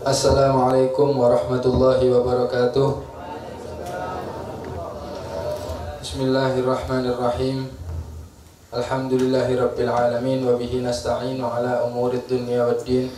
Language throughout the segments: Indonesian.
Assalamualaikum warahmatullahi wabarakatuh. Bismillahirrahmanirrahim. Alhamdulillahirabbil alamin wa bihi nasta'inu ala umurid dunya waddin.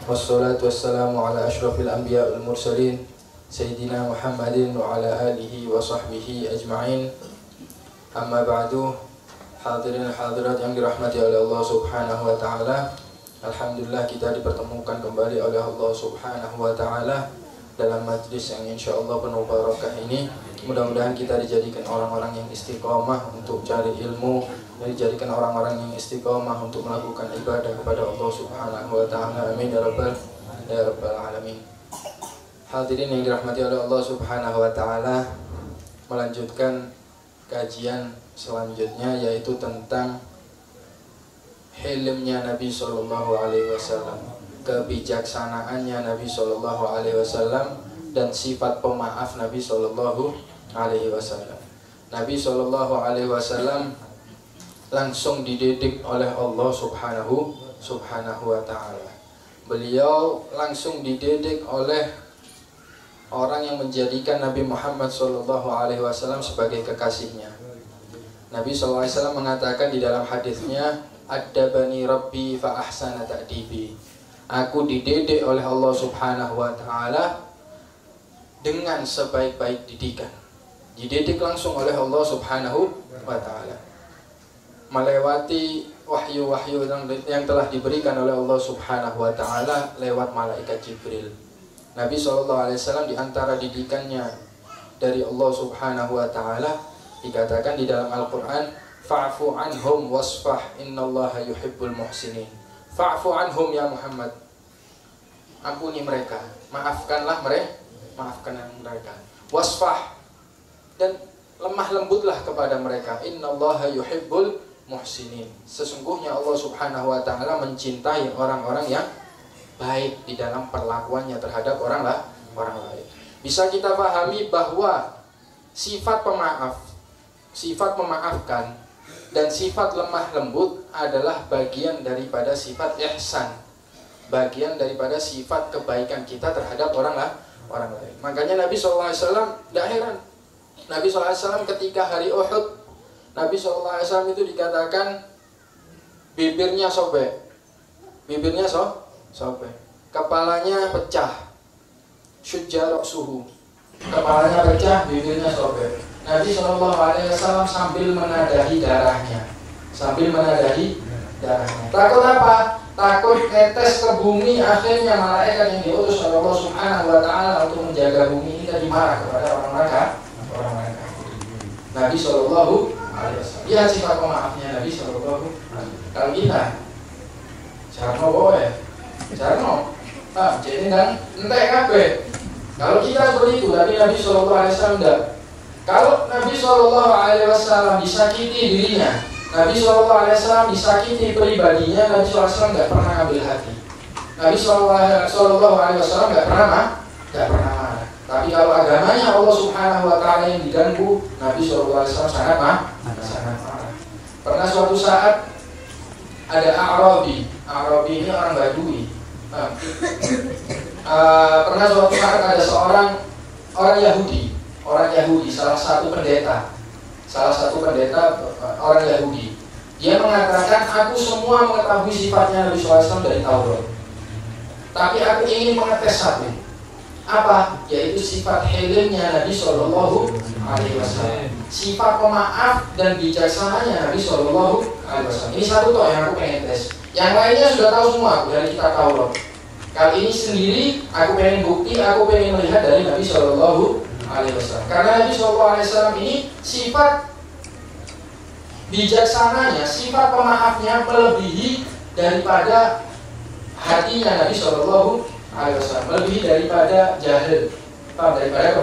Wassalatu wassalamu ala asyrafil anbiya wal mursalin sayyidina Muhammadin wa ala alihi wa sahbihi ajma'in. Amma ba'du. Hadirin hadirat yang dirahmati oleh Allah Subhanahu wa taala. Alhamdulillah kita dipertemukan kembali oleh Allah Subhanahu wa ta'ala dalam majlis yang insya Allah penuh barakah ini. Mudah-mudahan kita dijadikan orang-orang yang istiqomah untuk cari ilmu, dijadikan orang-orang yang istiqomah untuk melakukan ibadah kepada Allah Subhanahu wa ta'ala. Amin ya rabbal alamin. Hadirin yang dirahmati oleh Allah Subhanahu wa ta'ala, melanjutkan kajian selanjutnya yaitu tentang hilmnya Nabi Sallallahu Alaihi Wasallam, kebijaksanaannya Nabi Sallallahu Alaihi Wasallam, dan sifat pemaaf Nabi Sallallahu Alaihi Wasallam. Nabi Sallallahu Alaihi Wasallam langsung dididik oleh Allah Subhanahu wa Taala. Beliau langsung dididik oleh orang yang menjadikan Nabi Muhammad Sallallahu Alaihi Wasallam sebagai kekasihnya. Nabi Sallallahu Alaihi Wasallam mengatakan di dalam hadisnya, Addabani Rabbi fa ahsana ta'dibi. Aku dididik oleh Allah Subhanahu wa ta'ala dengan sebaik-baik didikan. Dididik langsung oleh Allah Subhanahu wa ta'ala melewati wahyu-wahyu yang telah diberikan oleh Allah Subhanahu wa ta'ala lewat malaikat Jibril. Nabi SAW di antara didikannya dari Allah Subhanahu wa ta'ala dikatakan di dalam Al-Quran, fa'fu anhum wasfah innallaha yuhibbul muhsinin. Fa'fu anhum ya Muhammad, ampuni mereka, maafkanlah mereka, wasfah, dan lemah lembutlah kepada mereka. Innallaha yuhibbul muhsinin. Sesungguhnya Allah Subhanahu wa ta'ala mencintai orang-orang yang baik di dalam perlakuannya terhadap orang lain. Bisa kita pahami bahwa sifat pemaaf, sifat memaafkan, dan sifat lemah lembut adalah bagian daripada sifat ihsan, bagian daripada sifat kebaikan kita terhadap orang lain. Makanya Nabi SAW tidak heran. Nabi SAW ketika hari Uhud, Nabi SAW itu dikatakan bibirnya sobek, kepalanya pecah, syujjarok suhu, kepalanya pecah, bibirnya sobek. Nabi SAW sambil menadahi darahnya. Takut apa? Takut netes ke bumi. Akhirnya malaikat yang diutus oleh Allah Subhanahu wa ta'ala untuk menjaga bumi ini tadi marah kepada orang-orang kafir. Nabi SAW, lihat sifat pemaafnya Nabi SAW. Kalau kita Jarno boleh, Jarno jadi dan entek kabeh. Kalau kita seperti itu, tapi Nabi SAW tidak. Kalau Nabi SAW disakiti dirinya, Nabi SAW disakiti pribadinya, Nabi SAW nggak pernah ambil hati. Nabi SAW nggak pernah marah. Tapi kalau agamanya Allah Subhanahu wa ta'ala yang diganggu, Nabi SAW sangat marah. Pernah suatu saat ada Arabi ini orang Badui. Pernah suatu saat ada seorang orang Yahudi, salah satu pendeta orang Yahudi. Dia mengatakan, aku semua mengetahui sifatnya Nabi SAW dari Taurat, tapi aku ingin mengetes satu. Apa? Yaitu sifat hilmnya Nabi SAW, sifat pemaaf dan bijaksananya Nabi SAW. Ini satu toh yang aku pengen tes. Yang lainnya sudah tahu semua dari kitab Taurat. Kali ini sendiri aku pengen bukti, aku pengen melihat dari Nabi SAW. Karena Nabi SAW ini sifat bijaksananya, sifat pemaafnya melebihi daripada hatinya Nabi SAW, melebihi daripada jahil, daripada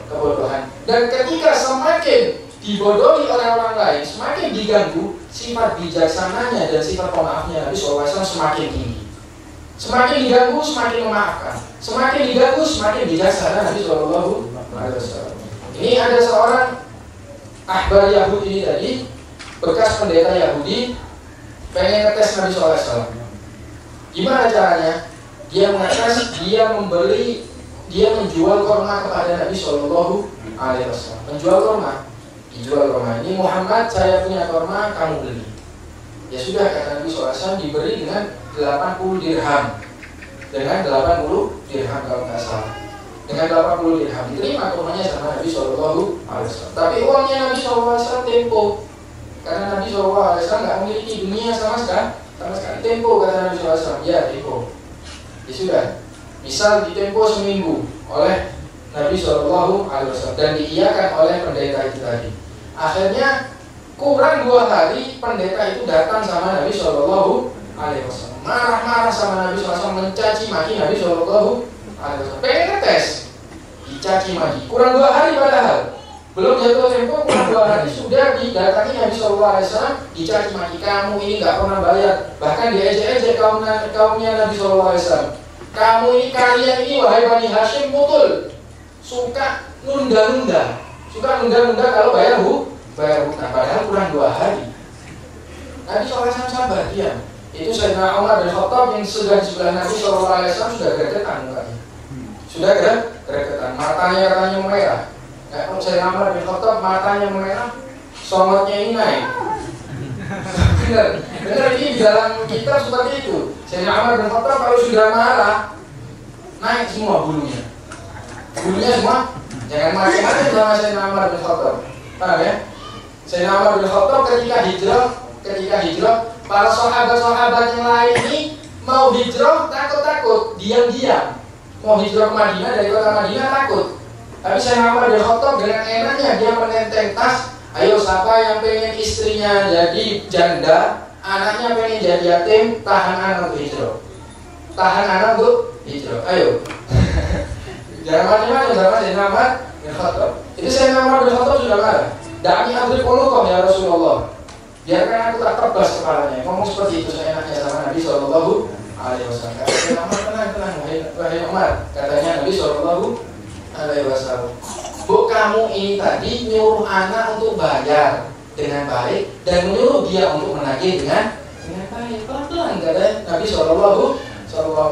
kebodohan. Dan ketika semakin dibodohi oleh orang lain, semakin diganggu, sifat bijaksananya dan sifat pemaafnya Nabi SAW semakin tinggi. Semakin diganggu, semakin memaafkan. Semakin diganggu, semakin bijaksana Nabi SAW. Ini ada seorang ahbar Yahudi tadi, bekas pendeta Yahudi, pengen ngetes Nabi SAW. Gimana caranya? Dia mengatas, dia menjual korma kepada Nabi Shallallahu Alaihi Wasallam. Menjual korma, dijual korma. Ini Muhammad, saya punya korma, kamu beli. Ya sudah, kata Nabi SAW, diberi dengan 80 dirham. Dengan 80 dirham kalau nggak salah. Dengan 80 dirham diterima kormanya sama Nabi Shallallahu Alaihi Wasallam. Tapi uangnya Nabi SAW tempo. Karena Nabi SAW nggak memiliki dunia sama sekali. Tempo, kata Nabi SAW. Ya, tempo. Ya sudah, misal ditempo seminggu oleh Nabi Shallallahu Alaihi Wasallam dan diiyakan oleh pendeta itu tadi. Akhirnya kurang 2 hari pendeta itu datang sama Nabi Shallallahu Alaihi Wasallam, marah-marah sama Nabi SAW, mencaci maki Nabi Shallallahu Alaihi Wasallam. Pengen ngetes, dicaci maki. Kurang 2 hari padahal belum jatuh tempo, kurang 2 hari sudah didatangi Nabi Shallallahu Alaihi Wasallam, dicaci maki, kamu ini nggak pernah bayar, bahkan diejek-ejek kaumnya Nabi Shallallahu Alaihi Wasallam. Kamu ini, kalian ini wahai Bani Hashim, mutul, suka nunda-nunda, kalau bayar hutang, padahal kurang 2 hari. Nabi SAW sabar, diam. Itu Sayyidina Umar bin Khattab yang sudah di sebelah Nabi SAW sudah gregetan mukanya, sudah gregetan, matanya merah. Kalau Sayyidina Umar bin Khattab matanya merah, somotnya ini naik. Benar ini di dalam kitab seperti itu. Sayyidina Umar bin Khattab kalau sudah marah, naik semua bulunya semua. Jangan macam-macam sama Sayyidina Umar bin Khattab. Paham ya? Sayyidina Umar bin Khattab ketika hijrah, para sahabat-sahabat yang lain ini mau hijrah takut, diam-diam. Mau hijrah ke Madinah, dari kota Madinah takut. Tapi Sayyidina Umar bin Khattab dengan enaknya dia menenteng tas. Ayo, siapa yang pengen istrinya jadi janda, anaknya pengen jadi yatim, tahan anak untuk hijrah. Ayo. Jangan macam-macam sama Sayyidina Umar bin Khattab. Itu Sayyidina Umar bin Khattab sudah marah. Da'ani adrib unuqah ya Rasulullah. Biarkan aku tak tebas kepalanya. Ngomong seperti itu seenaknya sama Nabi Shallallahu Alaihi Wasallam. Kata Sayyidina Umar, tenang, wahai Umar. Katanya Nabi Shallallahu Alaihi Wasallam, bu, kamu ini tadi nyuruh anak untuk bayar dengan baik dan menyuruh dia untuk menagih dengan baik. Pelan-pelan, kata Nabi Shallallahu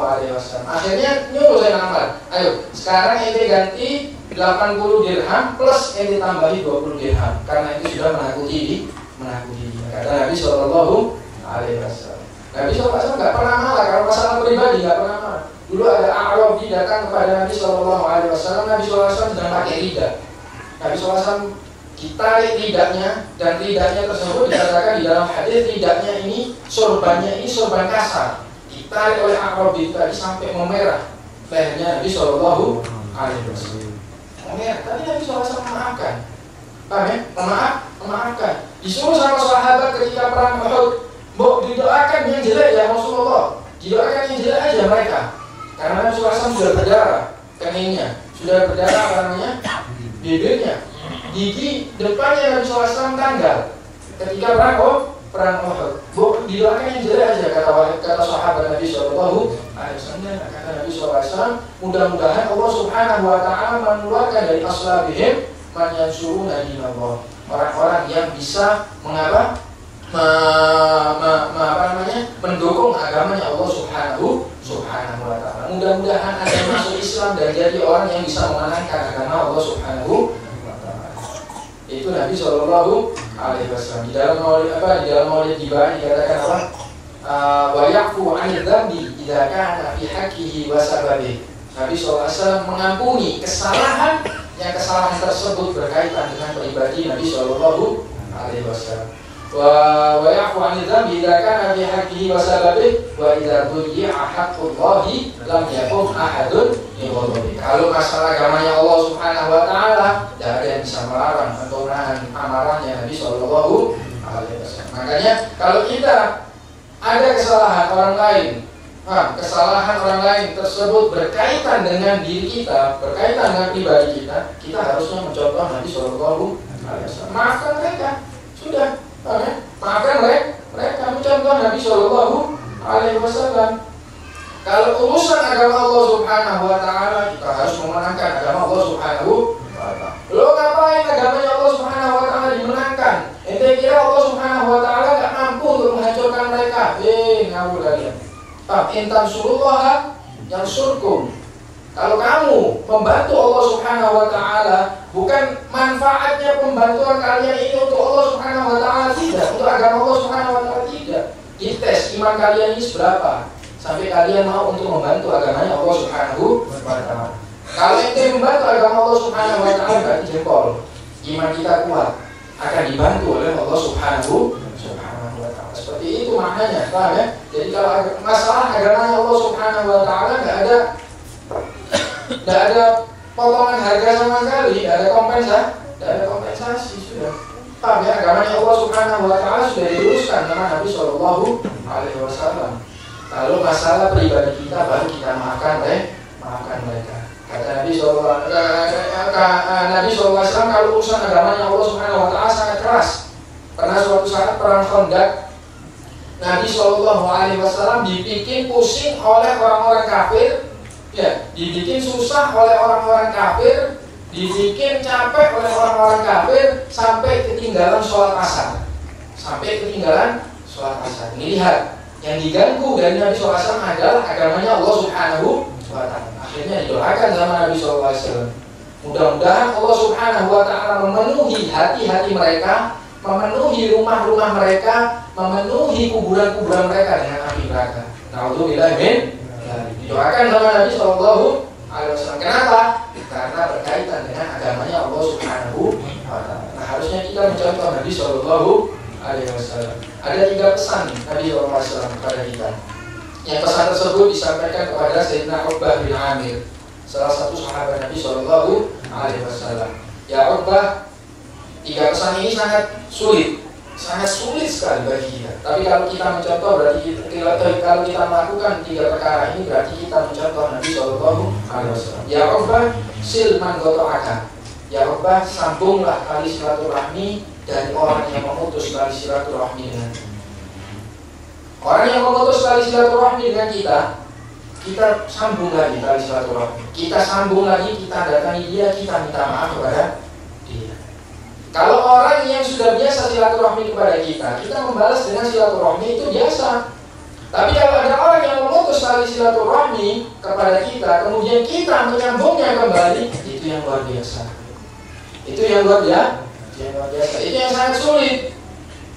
Alaihi Wasallam. Akhirnya nyuruh Sayyidina Umar, ayo sekarang ente ganti 80 dirham plus ente tambahi 20 dirham karena itu sudah menakuti dia. Kata Nabi Shallallahu Alaihi Wasallam. Nabi SAW nggak pernah marah kalau masalah pribadi, nggak pernah marah. Dulu ada Arabi datang kepada Nabi Shallallahu Alaihi Wasallam. Nabi SAW sedang pakai lidah. Nabi SAW ditarik lidahnya dan lidahnya tersebut dikatakan di dalam hadis lidahnya ini sorbannya ini sorban kasar. Ditarik oleh Arabi tadi sampai memerah lehernya Nabi Shallallahu Alaihi Wasallam. Memerah. Tapi Nabi SAW memaafkan. Paham ya? Memaafkan. Disuruh sama sahabat ketika perang Uhud, "Mbok didoakan yang jelek ya Rasulullah. Didoakan yang jelek aja mereka." Karena Nabi SAW sudah berdarah keningnya, sudah berdarah bibirnya, gigi depannya Nabi SAW tanggal ketika perang Uhud. "Mbok didoakan yang jelek aja," kata sahabat Nabi SAW. Kata Nabi SAW, mudah-mudahan Allah Subhanahu Wa Taala mengeluarkan dari aslabihim man yansuruna dinallah, orang-orang yang bisa mendukung agamanya Allah Subhanahu Wa Taala. Mudah-mudahan ada yang masuk Islam dan jadi orang yang bisa memenangkan agama Allah Subhanahu Wa Taala. Itu Nabi Shallallahu Alaihi Wasallam. Di dalam maulid Jibril dikatakan apa? Wa ya'fu 'anil dzambi idza kana fi haqqihi wa sababihi. Nabi SAW mengampuni kesalahan yang kesalahan tersebut berkaitan dengan pribadi Nabi Shallallahu Alaihi Wasallam. Wa ya'fu 'anil dzambi idza kana fi haqqihi wa sababihi wa idza dhuyya haqqullahi lam yakun ahadun yughadhibi. Kalau masalah agamanya Allah Subhanahu Wa Taala, tidak ada yang bisa melarang atau menahan amarahnya Nabi Shallallahu Alaihi Wasallam. Makanya kalau kita ada kesalahan orang lain, tersebut berkaitan dengan diri kita, berkaitan dengan pribadi kita, kita harusnya mencontoh Nabi Shallallahu Alaihi Wasallam. Maafkan mereka, sudah, maafkan mereka, mencontoh Nabi Shallallahu Alaihi Wasallam. Kalau urusan agama Allah Subhanahu Wa Taala, kita harus memenangkan agama Allah Subhanahu Wa Taala. Lo ngapain agamanya Allah Subhanahu Wa Taala dimenangkan? Ente kira Allah Subhanahu Wa Taala nggak mampu untuk menghancurkan mereka? Ngawur kalian. Intan surullah yansurkum. Kalau kamu membantu Allah Subhanahu wa taala, bukan manfaatnya pembantuan kalian ini untuk Allah Subhanahu wa taala, tidak, untuk agama Allah Subhanahu wa taala, tidak. Dites iman kalian ini seberapa sampai kalian mau untuk membantu agamanya Allah Subhanahu wa taala. Kalau ente membantu agama Allah Subhanahu wa taala berarti jempol. Iman kita kuat, akan dibantu oleh Allah Subhanahu wa taala. Seperti itu maknanya, paham ya? Jadi kalau masalah agamanya Allah Subhanahu wa taala enggak ada potongan harga sama sekali, enggak ada kompensasi sudah. Paham ya? Agamanya Allah Subhanahu wa taala sudah diluruskan sama Nabi Shallallahu alaihi wasallam. Lalu masalah pribadi kita baru kita maafkan mereka. Kata Nabi Shallallahu alaihi wasallam, kalau urusan agamanya Allah Subhanahu wa taala sangat keras. Pernah suatu saat perang Khandaq, Nabi Shallallahu alaihi wasallam dibikin pusing oleh orang-orang kafir, ya, dibikin susah oleh orang-orang kafir, dibikin capek oleh orang-orang kafir sampai ketinggalan sholat asar. Ini lihat, yang diganggu dari Nabi SAW adalah agamanya Allah Subhanahu wa ta'ala. Akhirnya didoakan sama Nabi SAW. Mudah-mudahan Allah Subhanahu wa ta'ala memenuhi hati-hati mereka, memenuhi rumah-rumah mereka, memenuhi kuburan-kuburan mereka dengan api neraka. Na'udzubillah min. Didoakan sama Nabi SAW. Kenapa? Karena berkaitan dengan agamanya Allah Subhanahu wa ta'ala. Nah, harusnya kita mencontoh Nabi SAW. Ada 3 pesan Nabi SAW kepada kita. Yang pesan tersebut disampaikan kepada Sayyidina Uqbah bin Amir, salah satu sahabat Nabi SAW. Ya Uqbah, 3 pesan ini sangat sulit sekali bagi kita. Tapi kalau kita mencontoh berarti kalau kita melakukan 3 perkara ini berarti kita mencontoh Nabi SAW. Ya Uqbah, sil man qata'aka. Ya Uqbah, sambunglah tali silaturahmi dari orang yang memutus tali silaturahmi dengan orang yang memutus tali silaturahmi dengan kita sambung lagi tali silaturahmi. Kita sambung lagi, kita datangi dia, kita minta maaf kepada dia. Kalau orang yang sudah biasa silaturahmi kepada kita membalas dengan silaturahmi, itu biasa. Tapi kalau ada orang yang memutus tali silaturahmi kepada kita, kemudian kita menyambungnya kembali, itu yang luar biasa. Itu yang luar biasa. Itu yang sangat sulit.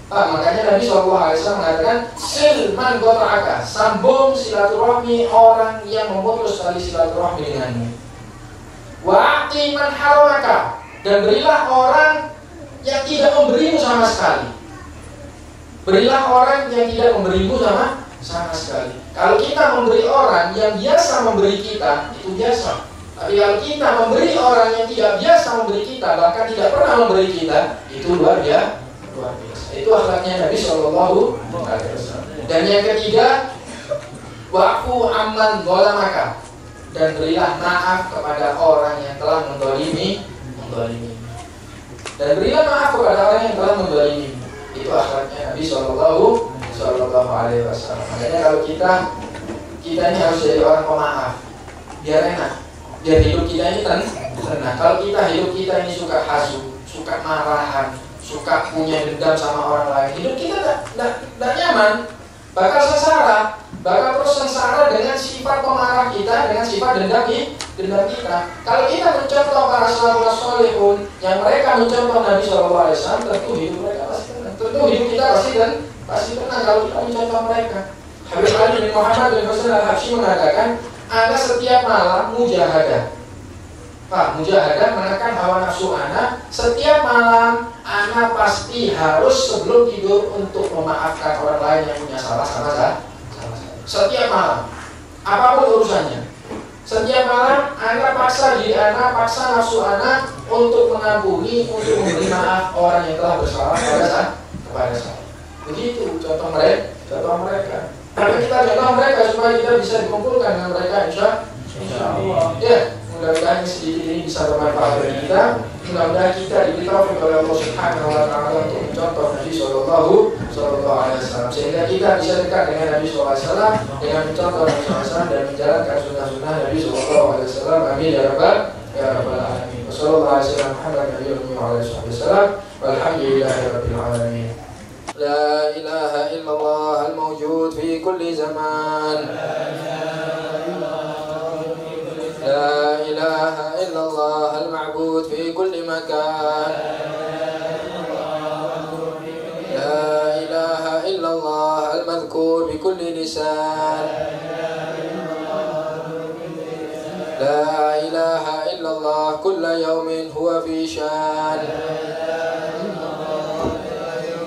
Makanya Nabi SAW mengatakan sil man qata'aka, sambung silaturahmi orang yang memutus tali silaturahmi denganmu. Wa'ati man haramaka, dan berilah orang yang tidak memberimu sama sekali. Berilah orang yang tidak memberimu sama sekali. Kalau kita memberi orang yang biasa memberi kita, itu biasa. Tapi kalau kita memberi orang yang tidak biasa memberi kita, bahkan tidak pernah memberi kita, itu luar biasa. Itu akhlaknya Nabi SAW. Dan yang ketiga, wa'fu amman zalamaka, dan berilah maaf kepada orang yang telah mendolimi. Dan berilah maaf kepada orang yang telah mendolimi. Itu akhlaknya Nabi SAW. Makanya kalau kita ini harus jadi orang pemaaf, biar enak, biar hidup kita ini tenang. Kalau hidup kita ini suka hasut, suka marahan, suka punya dendam sama orang lain, hidup kita tidak nyaman, bakal terus sengsara dengan sifat pemarah kita, dengan sifat dendam kita. Kalau kita mencontoh para salafus salihun yang mereka mencontoh Nabi SAW, tentu hidup mereka pasti tenang. Tentu hidup kita pasti tenang kalau kita mencontoh mereka. Habib Ali bin Muhammad bin Hasan al-Habsyi mengatakan, ana setiap malam mujahadah. Mujahadah menekan hawa nafsu ana. Setiap malam ana pasti harus sebelum tidur untuk memaafkan orang lain yang punya salah sama saya. Setiap malam, apapun urusannya. Setiap malam ana paksa diri ana, paksa nafsu ana untuk mengampuni, untuk memberi maaf orang yang telah bersalah kepada saya. Begitu contoh mereka. Tapi kita contoh mereka supaya kita bisa dikumpulkan dengan mereka, insya Allah. Ya, mudah-mudahan sedikit ini bisa bermanfaat bagi kita. Mudah-mudahan kita diberi taufik oleh Allah Subhanahu wa taala untuk mencontoh Nabi sallallahu alaihi wasallam, sehingga kita bisa dekat dengan Nabi sallallahu alaihi wasallam dengan mencontoh Nabi sallallahu alaihi wasallam dan menjalankan sunnah-sunnah Nabi sallallahu alaihi wasallam. Amin ya rabbal alamin. Wassallallahu alaihi wasallam. Walhamdulillahirabbil alamin. لا إله إلا الله الموجود في كل زمان. لا إله إلا الله المعبود في كل مكان. لا إله إلا الله المذكور بكل لسان. لا إله إلا الله كل يوم هو في شان.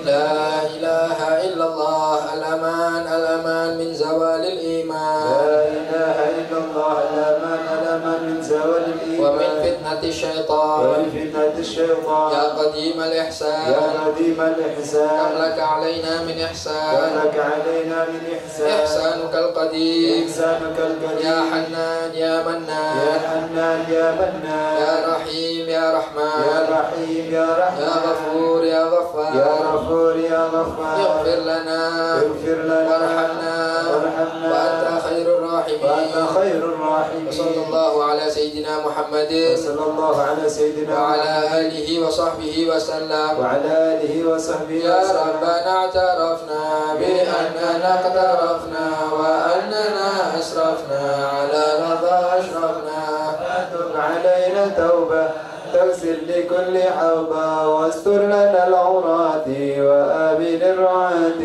لا إله إلا الله الأمان الأمان من زوال الإيمان. لا إله إلا الله الأمان الأمان من زوال الإيمان. ومن فتنة الشيطان. ومن فتنة الشيطان. يا قديم الإحسان. يا قديم الإحسان. كم لك علينا من إحسان. كم لك علينا من إحسان. إحسانك القديم. إحسانك القديم. يا حنان يا منان. يا حنان يا منان. يا رحيم يا رحمن. يا رحيم يا رحمن. يا غفور يا غفار. يا غفور يا غفار. اغفر لنا. اغفر لنا. وارحمنا. وارحمنا. وأنت خير الراحمين. وأنت خير الراحمين. وصلى الله على سيدنا محمد. وصلى الله على سيدنا وعلى آله وصحبه وسلم. وعلى آله وصحبه يا وسلم. ربنا اعترفنا بأننا اقترفنا وأننا أسرفنا على رضا أشرفنا. فتب علينا توبة تغسل لكل حوبة واستر لنا العورات وآمن الرعاة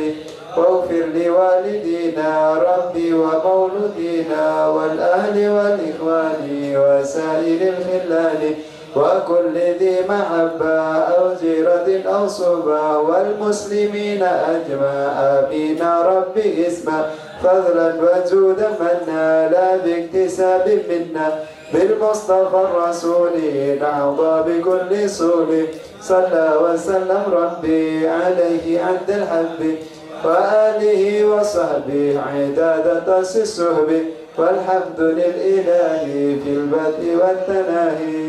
واغفر لوالدينا ربي ومولودينا والأهل والإخوان وسائر الخلان وكل ذي محبة أو جيرة أو صحبة والمسلمين أجمع. آمين ربي اسمع فضلا وجودا منا لا باكتساب منا بالمصطفى الرسول نعضى بكل سول. صلى وسلم ربي عليه عند الحب وآله وصحبه عداد طاس السهب والحمد للإله في البدء والتناهي.